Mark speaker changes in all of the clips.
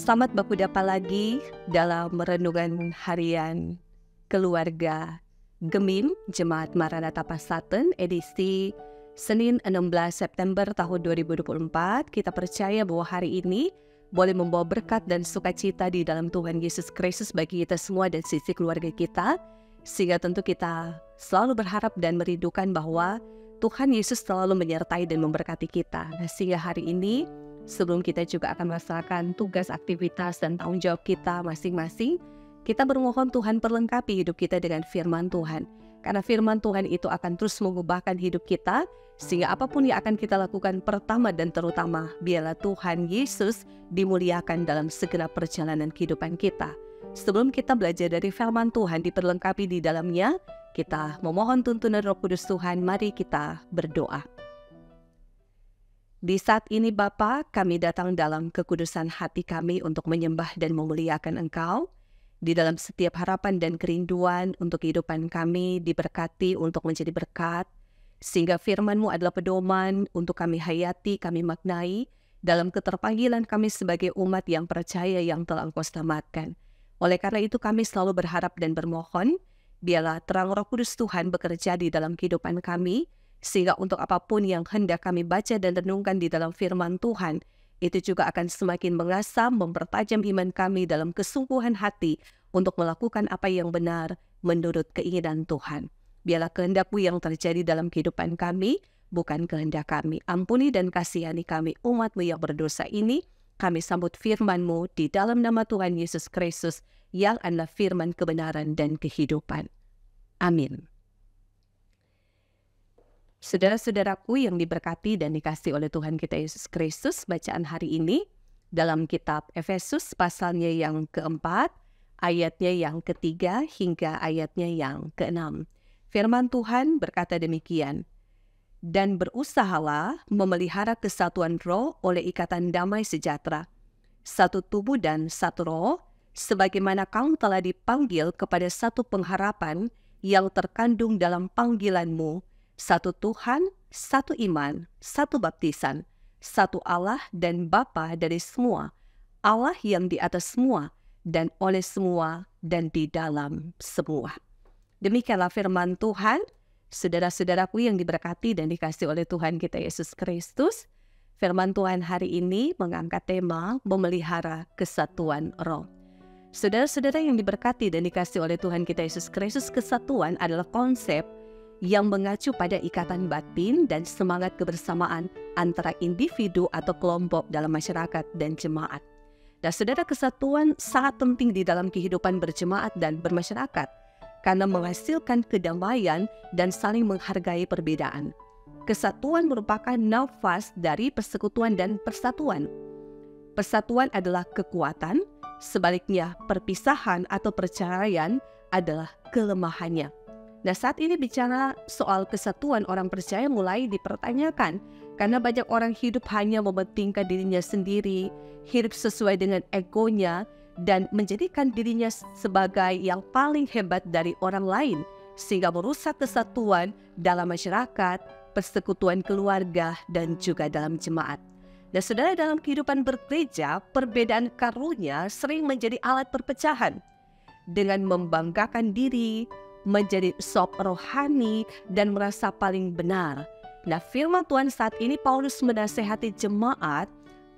Speaker 1: Selamat berjumpa lagi dalam renungan harian keluarga Gemim Jemaat Maranatha Pasaten edisi Senin 16 September tahun 2024. Kita percaya bahwa hari ini boleh membawa berkat dan sukacita di dalam Tuhan Yesus Kristus bagi kita semua dan sisi keluarga kita, sehingga tentu kita selalu berharap dan merindukan bahwa Tuhan Yesus selalu menyertai dan memberkati kita. Nah, sehingga hari ini sebelum kita juga akan melaksanakan tugas, aktivitas, dan tanggung jawab kita masing-masing, kita bermohon Tuhan perlengkapi hidup kita dengan firman Tuhan. Karena firman Tuhan itu akan terus mengubahkan hidup kita, sehingga apapun yang akan kita lakukan pertama dan terutama, biarlah Tuhan Yesus dimuliakan dalam segala perjalanan kehidupan kita. Sebelum kita belajar dari firman Tuhan diperlengkapi di dalamnya, kita memohon tuntunan Roh Kudus Tuhan. Mari kita berdoa. Di saat ini Bapa, kami datang dalam kekudusan hati kami untuk menyembah dan memuliakan Engkau. Di dalam setiap harapan dan kerinduan untuk kehidupan kami diberkati untuk menjadi berkat, sehingga firman-Mu adalah pedoman untuk kami hayati, kami maknai, dalam keterpanggilan kami sebagai umat yang percaya yang telah Engkau selamatkan. Oleh karena itu kami selalu berharap dan bermohon, biarlah terang Roh Kudus Tuhan bekerja di dalam kehidupan kami, sehingga untuk apapun yang hendak kami baca dan renungkan di dalam firman Tuhan, itu juga akan semakin mengasah, mempertajam iman kami dalam kesungguhan hati untuk melakukan apa yang benar menurut keinginan Tuhan. Biarlah kehendak-Mu yang terjadi dalam kehidupan kami, bukan kehendak kami. Ampuni dan kasihani kami, umat-Mu yang berdosa ini. Kami sambut firman-Mu di dalam nama Tuhan Yesus Kristus, yang adalah firman kebenaran dan kehidupan. Amin. Saudara-saudaraku yang diberkati dan dikasihi oleh Tuhan kita Yesus Kristus, bacaan hari ini dalam kitab Efesus pasalnya yang keempat, ayatnya yang ketiga hingga ayatnya yang keenam. Firman Tuhan berkata demikian, "Dan berusahalah memelihara kesatuan roh oleh ikatan damai sejahtera, satu tubuh dan satu roh, sebagaimana kamu telah dipanggil kepada satu pengharapan yang terkandung dalam panggilanmu, satu Tuhan, satu iman, satu baptisan, satu Allah dan Bapa dari semua, Allah yang di atas semua, dan oleh semua, dan di dalam semua." Demikianlah firman Tuhan. Saudara-saudaraku yang diberkati dan dikasihi oleh Tuhan kita Yesus Kristus, firman Tuhan hari ini mengangkat tema memelihara kesatuan roh. Saudara-saudara yang diberkati dan dikasihi oleh Tuhan kita Yesus Kristus, kesatuan adalah konsep yang mengacu pada ikatan batin dan semangat kebersamaan antara individu atau kelompok dalam masyarakat dan jemaat. Dan saudara, kesatuan sangat penting di dalam kehidupan berjemaat dan bermasyarakat karena menghasilkan kedamaian dan saling menghargai perbedaan. Kesatuan merupakan nafas dari persekutuan dan persatuan. Persatuan adalah kekuatan, sebaliknya perpisahan atau perceraian adalah kelemahannya. Nah, saat ini bicara soal kesatuan, orang percaya mulai dipertanyakan karena banyak orang hidup hanya mementingkan dirinya sendiri, hidup sesuai dengan egonya, dan menjadikan dirinya sebagai yang paling hebat dari orang lain, sehingga merusak kesatuan dalam masyarakat, persekutuan keluarga, dan juga dalam jemaat. Dan saudara, dalam kehidupan bergereja, perbedaan karunia sering menjadi alat perpecahan. Dengan membanggakan diri, menjadi sok rohani, dan merasa paling benar. Nah, firman Tuhan saat ini Paulus menasehati jemaat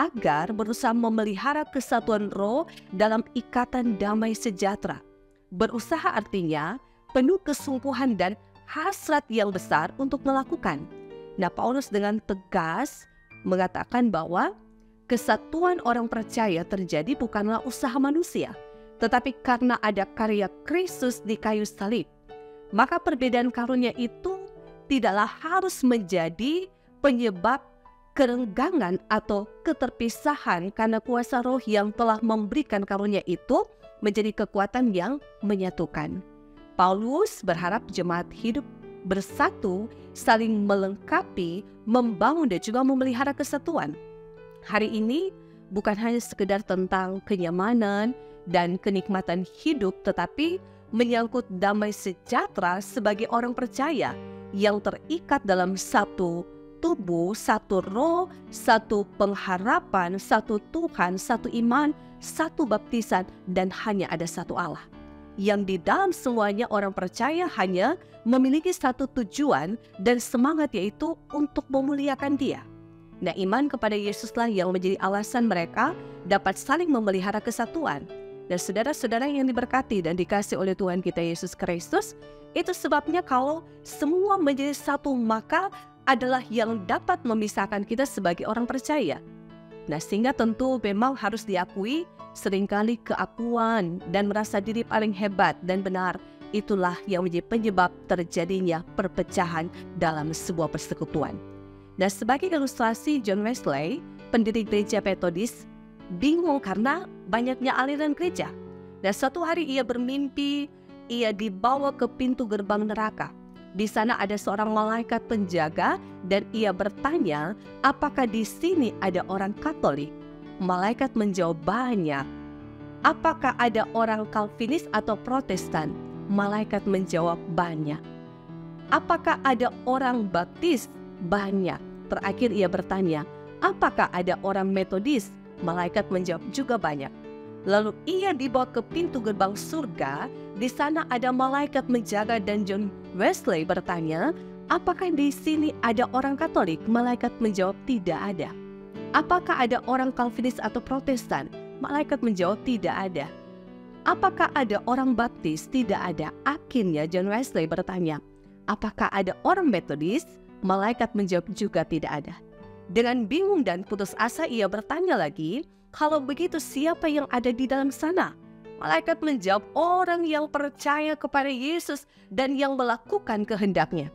Speaker 1: agar berusaha memelihara kesatuan roh dalam ikatan damai sejahtera. Berusaha artinya penuh kesungguhan dan hasrat yang besar untuk melakukan. Nah, Paulus dengan tegas mengatakan bahwa kesatuan orang percaya terjadi bukanlah usaha manusia, tetapi karena ada karya Kristus di kayu salib. Maka perbedaan karunia itu tidaklah harus menjadi penyebab kerenggangan atau keterpisahan, karena kuasa roh yang telah memberikan karunia itu menjadi kekuatan yang menyatukan. Paulus berharap jemaat hidup bersatu, saling melengkapi, membangun dan juga memelihara kesatuan. Hari ini bukan hanya sekedar tentang kenyamanan dan kenikmatan hidup, tetapi menyangkut damai sejahtera sebagai orang percaya yang terikat dalam satu tubuh, satu roh, satu pengharapan, satu Tuhan, satu iman, satu baptisan, dan hanya ada satu Allah. Yang di dalam semuanya orang percaya hanya memiliki satu tujuan dan semangat, yaitu untuk memuliakan Dia. Nah, iman kepada Yesuslah yang menjadi alasan mereka dapat saling memelihara kesatuan. Dan saudara-saudara yang diberkati dan dikasih oleh Tuhan kita Yesus Kristus, itu sebabnya kalau semua menjadi satu, maka adalah yang dapat memisahkan kita sebagai orang percaya. Nah, sehingga tentu memang harus diakui, seringkali keakuan dan merasa diri paling hebat dan benar, itulah yang menjadi penyebab terjadinya perpecahan dalam sebuah persekutuan. Nah, sebagai ilustrasi, John Wesley, pendiri gereja Metodis, bingung karena banyaknya aliran gereja. Dan suatu hari ia bermimpi, ia dibawa ke pintu gerbang neraka. Di sana ada seorang malaikat penjaga dan ia bertanya, apakah di sini ada orang Katolik? Malaikat menjawab, banyak. Apakah ada orang Calvinis atau Protestan? Malaikat menjawab, banyak. Apakah ada orang Baptis? Banyak. Terakhir ia bertanya, apakah ada orang Metodis? Malaikat menjawab, juga banyak. Lalu ia dibawa ke pintu gerbang surga. Di sana ada malaikat menjaga dan John Wesley bertanya, apakah di sini ada orang Katolik? Malaikat menjawab, tidak ada. Apakah ada orang Calvinis atau Protestan? Malaikat menjawab, tidak ada. Apakah ada orang Baptis? Tidak ada. Akhirnya John Wesley bertanya, apakah ada orang Metodis? Malaikat menjawab, juga tidak ada. Dengan bingung dan putus asa ia bertanya lagi, kalau begitu siapa yang ada di dalam sana? Malaikat menjawab, orang yang percaya kepada Yesus dan yang melakukan kehendaknya.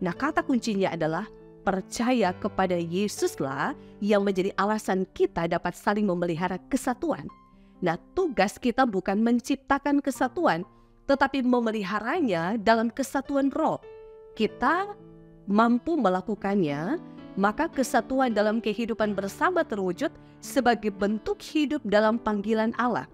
Speaker 1: Nah, kata kuncinya adalah percaya kepada Yesuslah yang menjadi alasan kita dapat saling memelihara kesatuan. Nah, tugas kita bukan menciptakan kesatuan, tetapi memeliharanya dalam kesatuan roh. Kita mampu melakukannya, maka kesatuan dalam kehidupan bersama terwujud sebagai bentuk hidup dalam panggilan Allah.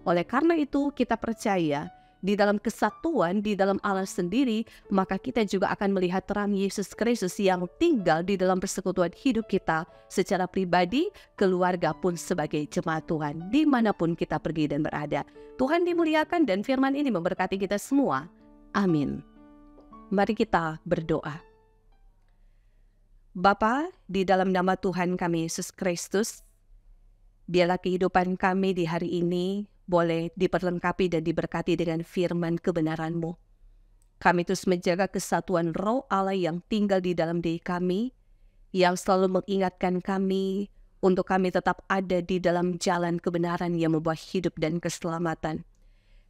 Speaker 1: Oleh karena itu, kita percaya di dalam kesatuan, di dalam Allah sendiri, maka kita juga akan melihat terang Yesus Kristus yang tinggal di dalam persekutuan hidup kita secara pribadi, keluarga pun sebagai jemaat Tuhan, dimanapun kita pergi dan berada. Tuhan dimuliakan dan firman ini memberkati kita semua. Amin. Mari kita berdoa. Bapa, di dalam nama Tuhan kami Yesus Kristus, biarlah kehidupan kami di hari ini boleh diperlengkapi dan diberkati dengan firman kebenaran-Mu. Kami terus menjaga kesatuan roh Allah yang tinggal di dalam diri kami, yang selalu mengingatkan kami untuk kami tetap ada di dalam jalan kebenaran yang membawa hidup dan keselamatan.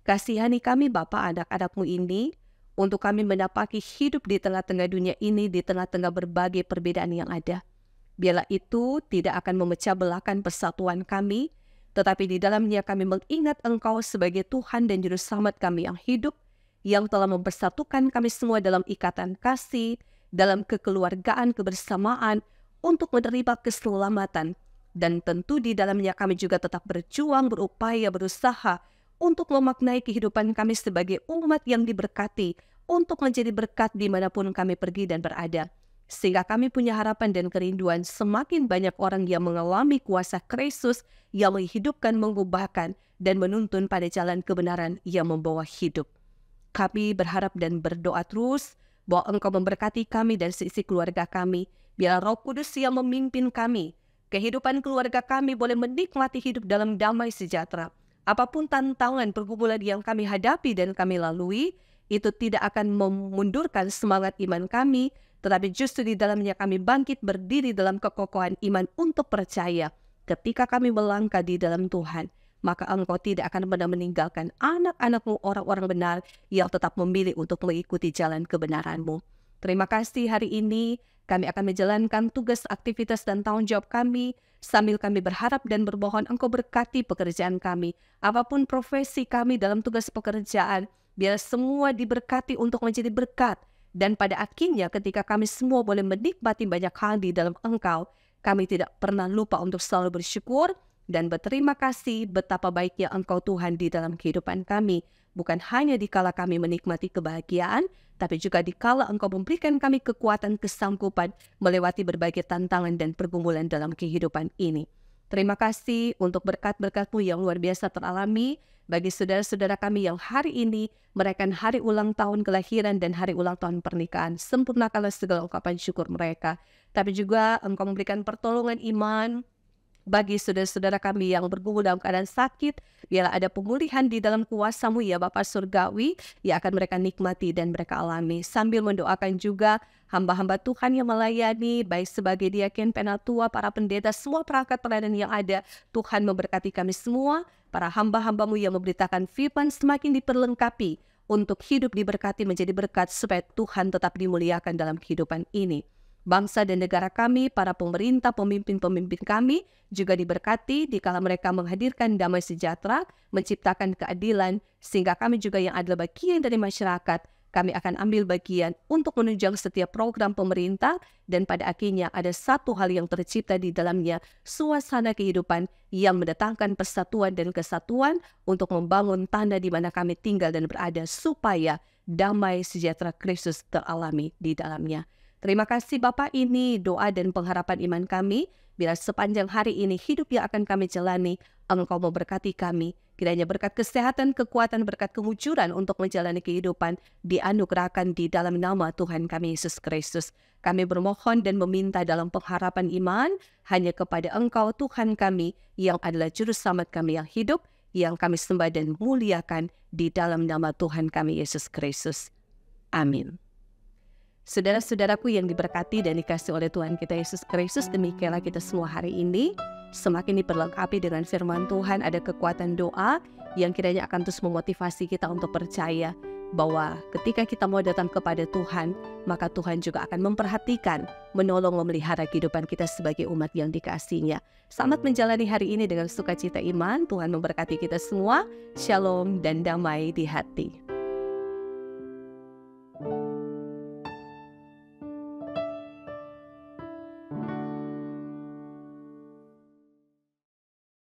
Speaker 1: Kasihani kami Bapa anak-anak-Mu ini, untuk kami mendapati hidup di tengah-tengah dunia ini, di tengah-tengah berbagai perbedaan yang ada. Biarlah itu tidak akan memecah belahkan persatuan kami, tetapi di dalamnya kami mengingat Engkau sebagai Tuhan dan Juru Selamat kami yang hidup, yang telah mempersatukan kami semua dalam ikatan kasih, dalam kekeluargaan, kebersamaan, untuk menerima keselamatan. Dan tentu di dalamnya kami juga tetap berjuang, berupaya, berusaha, untuk memaknai kehidupan kami sebagai umat yang diberkati, untuk menjadi berkat dimanapun kami pergi dan berada. Sehingga kami punya harapan dan kerinduan semakin banyak orang yang mengalami kuasa Kristus yang menghidupkan, mengubahkan, dan menuntun pada jalan kebenaran yang membawa hidup. Kami berharap dan berdoa terus bahwa Engkau memberkati kami dan seisi keluarga kami. Biar Roh Kudus yang memimpin kami. Kehidupan keluarga kami boleh menikmati hidup dalam damai sejahtera. Apapun tantangan pergumulan yang kami hadapi dan kami lalui, itu tidak akan memundurkan semangat iman kami, tetapi justru di dalamnya kami bangkit berdiri dalam kekokohan iman untuk percaya. Ketika kami melangkah di dalam Tuhan, maka Engkau tidak akan pernah meninggalkan anak-anak-Mu orang-orang benar yang tetap memilih untuk mengikuti jalan kebenaran-Mu. Terima kasih hari ini kami akan menjalankan tugas, aktivitas, dan tanggung jawab kami, sambil kami berharap dan bermohon Engkau berkati pekerjaan kami. Apapun profesi kami dalam tugas pekerjaan, biar semua diberkati untuk menjadi berkat. Dan pada akhirnya ketika kami semua boleh menikmati banyak hal di dalam Engkau, kami tidak pernah lupa untuk selalu bersyukur dan berterima kasih betapa baiknya Engkau Tuhan di dalam kehidupan kami. Bukan hanya dikala kami menikmati kebahagiaan, tapi juga dikala Engkau memberikan kami kekuatan kesanggupan melewati berbagai tantangan dan pergumulan dalam kehidupan ini. Terima kasih untuk berkat-berkat-Mu yang luar biasa teralami bagi saudara-saudara kami yang hari ini merayakan hari ulang tahun kelahiran dan hari ulang tahun pernikahan. Sempurnakanlah segala ungkapan syukur mereka. Tapi juga Engkau memberikan pertolongan iman bagi saudara-saudara kami yang bergumul dalam keadaan sakit, biarlah ada pemulihan di dalam kuasa-Mu ya Bapa Surgawi yang akan mereka nikmati dan mereka alami. Sambil mendoakan juga hamba-hamba Tuhan yang melayani, baik sebagai diaken, penatua, para pendeta, semua perangkat pelayanan yang ada. Tuhan memberkati kami semua, para hamba-hamba-Mu yang memberitakan firman semakin diperlengkapi untuk hidup diberkati menjadi berkat supaya Tuhan tetap dimuliakan dalam kehidupan ini. Bangsa dan negara kami, para pemerintah, pemimpin-pemimpin kami juga diberkati dikala mereka menghadirkan damai sejahtera, menciptakan keadilan, sehingga kami juga yang adalah bagian dari masyarakat, kami akan ambil bagian untuk menunjang setiap program pemerintah dan pada akhirnya ada satu hal yang tercipta di dalamnya, suasana kehidupan yang mendatangkan persatuan dan kesatuan untuk membangun tanah di mana kami tinggal dan berada supaya damai sejahtera Kristus teralami di dalamnya. Terima kasih Bapak, ini doa dan pengharapan iman kami. Bila sepanjang hari ini hidup yang akan kami jalani, Engkau memberkati kami. Kiranya berkat kesehatan, kekuatan, berkat kemujuran untuk menjalani kehidupan dianugerahkan di dalam nama Tuhan kami Yesus Kristus. Kami bermohon dan meminta dalam pengharapan iman hanya kepada Engkau Tuhan kami yang adalah Juru Selamat kami yang hidup, yang kami sembah dan muliakan di dalam nama Tuhan kami Yesus Kristus. Amin. Saudara-saudaraku yang diberkati dan dikasihi oleh Tuhan kita Yesus Kristus, demikianlah kita semua hari ini semakin diperlengkapi dengan firman Tuhan, ada kekuatan doa yang kiranya akan terus memotivasi kita untuk percaya bahwa ketika kita mau datang kepada Tuhan, maka Tuhan juga akan memperhatikan, menolong, memelihara kehidupan kita sebagai umat yang dikasihinya. Selamat menjalani hari ini dengan sukacita iman. Tuhan memberkati kita semua. Shalom dan damai di hati.